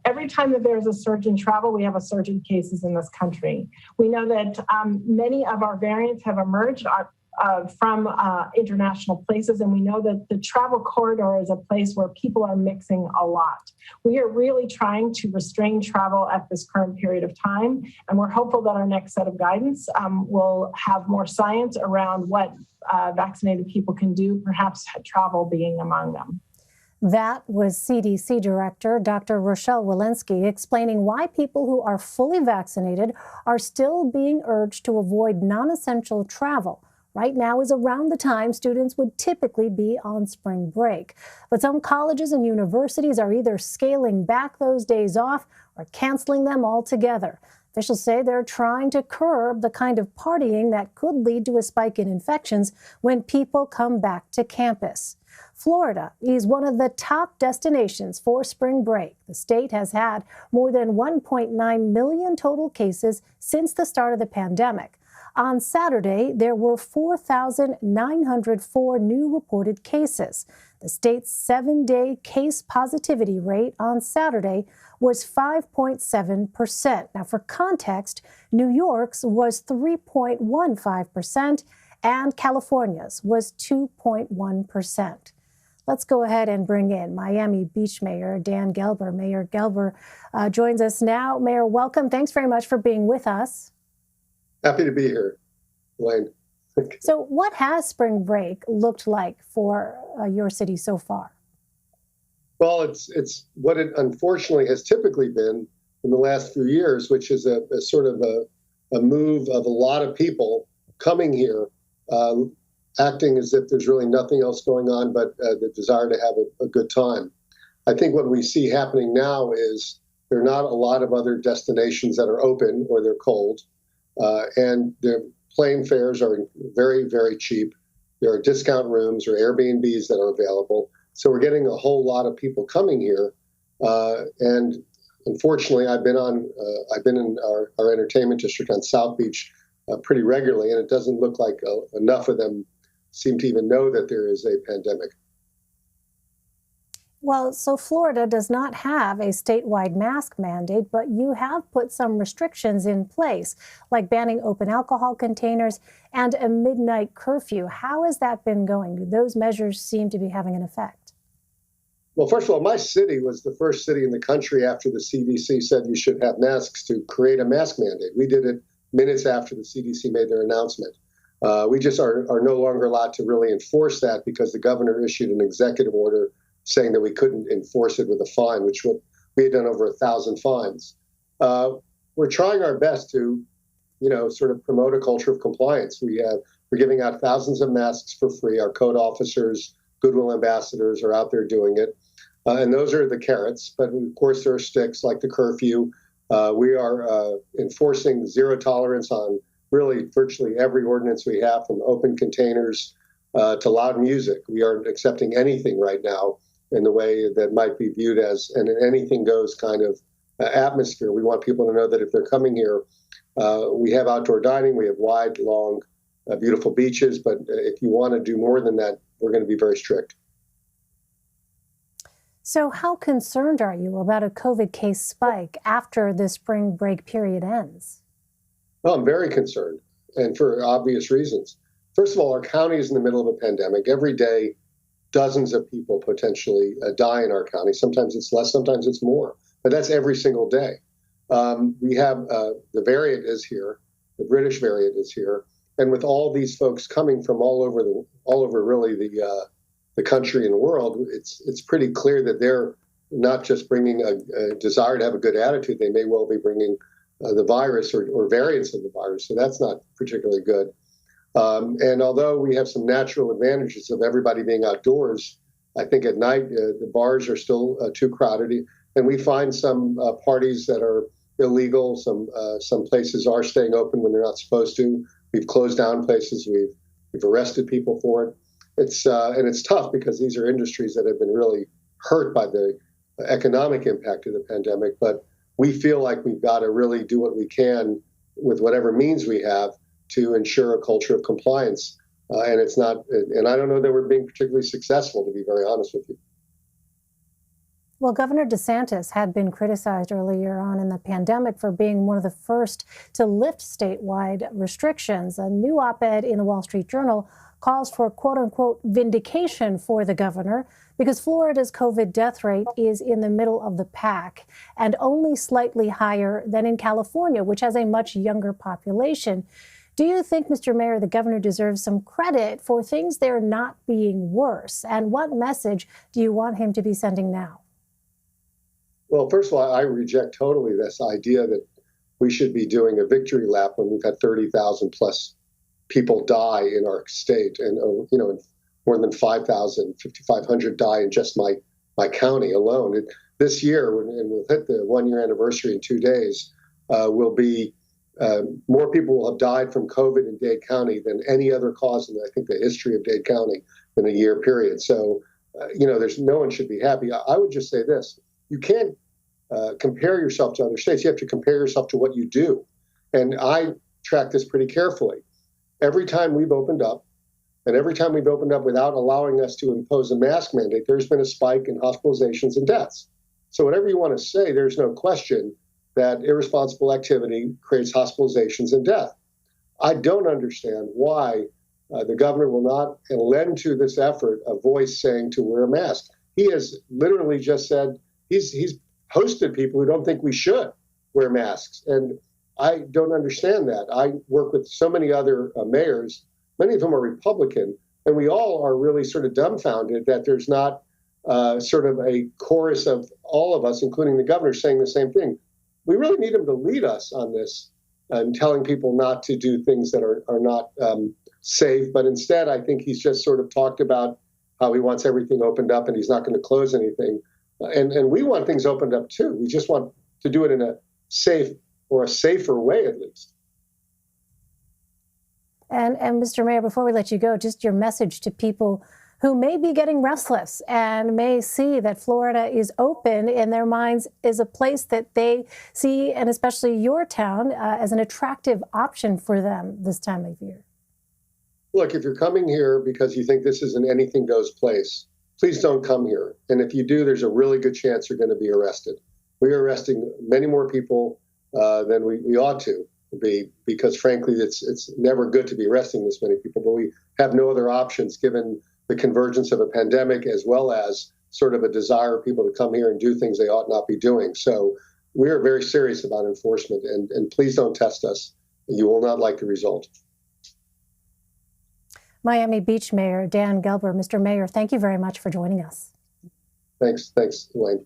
every time that there's a surge in travel, we have a surge in cases in this country. We know that many of our variants have emerged from international places, and we know that the travel corridor is a place where people are mixing a lot. We are really trying to restrain travel at this current period of time, and we're hopeful that our next set of guidance will have more science around what vaccinated people can do, perhaps travel being among them. That was CDC Director Dr. Rochelle Walensky explaining why people who are fully vaccinated are still being urged to avoid non-essential travel. Right now is around the time students would typically be on spring break. But some colleges and universities are either scaling back those days off or canceling them altogether. Officials say they're trying to curb the kind of partying that could lead to a spike in infections when people come back to campus. Florida is one of the top destinations for spring break. The state has had more than 1.9 million total cases since the start of the pandemic. On Saturday, there were 4,904 new reported cases. The state's 7-day case positivity rate on Saturday was 5.7%. Now, for context, New York's was 3.15% and California's was 2.1%. Let's go ahead and bring in Miami Beach Mayor Dan Gelber. Mayor Gelber joins us now. Mayor, welcome. Thanks very much for being with us. Happy to be here, Elaine. So what has spring break looked like for your city so far? Well, it's what it unfortunately has typically been in the last few years, which is a sort of a move of a lot of people coming here, acting as if there's really nothing else going on but the desire to have a good time. I think what we see happening now is there are not a lot of other destinations that are open or they're cold. And the plane fares are very, very cheap. There are discount rooms or Airbnbs that are available. So we're getting a whole lot of people coming here. And unfortunately, I've been in our entertainment district on South Beach pretty regularly, and it doesn't look like enough of them seem to even know that there is a pandemic. Well, so Florida does not have a statewide mask mandate, but you have put some restrictions in place, like banning open alcohol containers and a midnight curfew. How has that been going? Do those measures seem to be having an effect? Well, first of all, my city was the first city in the country after the CDC said you should have masks to create a mask mandate. We did it minutes after the CDC made their announcement. We just are no longer allowed to really enforce that because the governor issued an executive order saying that we couldn't enforce it with a fine, which we had done over 1,000 fines. We're trying our best to, sort of promote a culture of compliance. We're giving out thousands of masks for free. Our code officers, goodwill ambassadors are out there doing it. And those are the carrots. But of course, there are sticks like the curfew. We are enforcing zero tolerance on really virtually every ordinance we have, from open containers to loud music. We aren't accepting anything right now in the way that might be viewed as an anything goes kind of atmosphere. We want people to know that if they're coming here, we have outdoor dining, we have wide, long, beautiful beaches. But if you want to do more than that, we're going to be very strict. So how concerned are you about a COVID case spike after the spring break period ends? Well, I'm very concerned, and for obvious reasons. First of all, our county is in the middle of a pandemic. Every day, dozens of people potentially die in our county. Sometimes it's less, sometimes it's more, but that's every single day. We have the variant is here, the British variant is here, and with all these folks coming from all over really the country and the world, it's pretty clear that they're not just bringing a desire to have a good attitude. They may well be bringing the virus or variants of the virus. So that's not particularly good. And although we have some natural advantages of everybody being outdoors, I think at night the bars are still too crowded. And we find some parties that are illegal. Some places are staying open when they're not supposed to. We've closed down places. We've arrested people for it. And it's tough because these are industries that have been really hurt by the economic impact of the pandemic. But we feel like we've got to really do what we can with whatever means we have to ensure a culture of compliance. And it's not, and I don't know that we're being particularly successful, to be very honest with you. Well, Governor DeSantis had been criticized earlier on in the pandemic for being one of the first to lift statewide restrictions. A new op-ed in the Wall Street Journal calls for, quote unquote, vindication for the governor because Florida's COVID death rate is in the middle of the pack and only slightly higher than in California, which has a much younger population. Do you think, Mr. Mayor, the governor deserves some credit for things there not being worse? And what message do you want him to be sending now? Well, first of all, I reject totally this idea that we should be doing a victory lap when we've had 30,000 plus people die in our state, and more than 5,500 die in just my county alone. This year, and we'll hit the 1-year anniversary in 2 days, will be more people will have died from COVID in Dade County than any other cause in, I think, the history of Dade County in a year period. So, there's no one should be happy. I would just say this. You can't compare yourself to other states. You have to compare yourself to what you do. And I track this pretty carefully. Every time we've opened up, and every time we've opened up without allowing us to impose a mask mandate, there's been a spike in hospitalizations and deaths. So whatever you want to say, there's no question that irresponsible activity creates hospitalizations and death. I don't understand why the governor will not lend to this effort a voice saying to wear a mask. He has literally just said, he's hosted people who don't think we should wear masks. And I don't understand that. I work with so many other mayors, many of whom are Republican, and we all are really sort of dumbfounded that there's not sort of a chorus of all of us, including the governor, saying the same thing. We really need him to lead us on this and telling people not to do things that are not safe. But instead, I think he's just sort of talked about how he wants everything opened up and he's not going to close anything. And we want things opened up, too. We just want to do it in a safe or a safer way, at least. And Mr. Mayor, before we let you go, just your message to people who may be getting restless and may see that Florida is open in their minds is a place that they see, and especially your town, as an attractive option for them this time of year. Look, if you're coming here because you think this is an anything goes place, please don't come here. And if you do, there's a really good chance you're going to be arrested. We are arresting many more people than we ought to be, because frankly, it's never good to be arresting this many people, but we have no other options given the convergence of a pandemic as well as sort of a desire of people to come here and do things they ought not be doing. So we are very serious about enforcement, and please don't test us. You will not like the result. Miami Beach Mayor Dan Gelber. Mr. Mayor, thank you very much for joining us. Thanks, Elaine.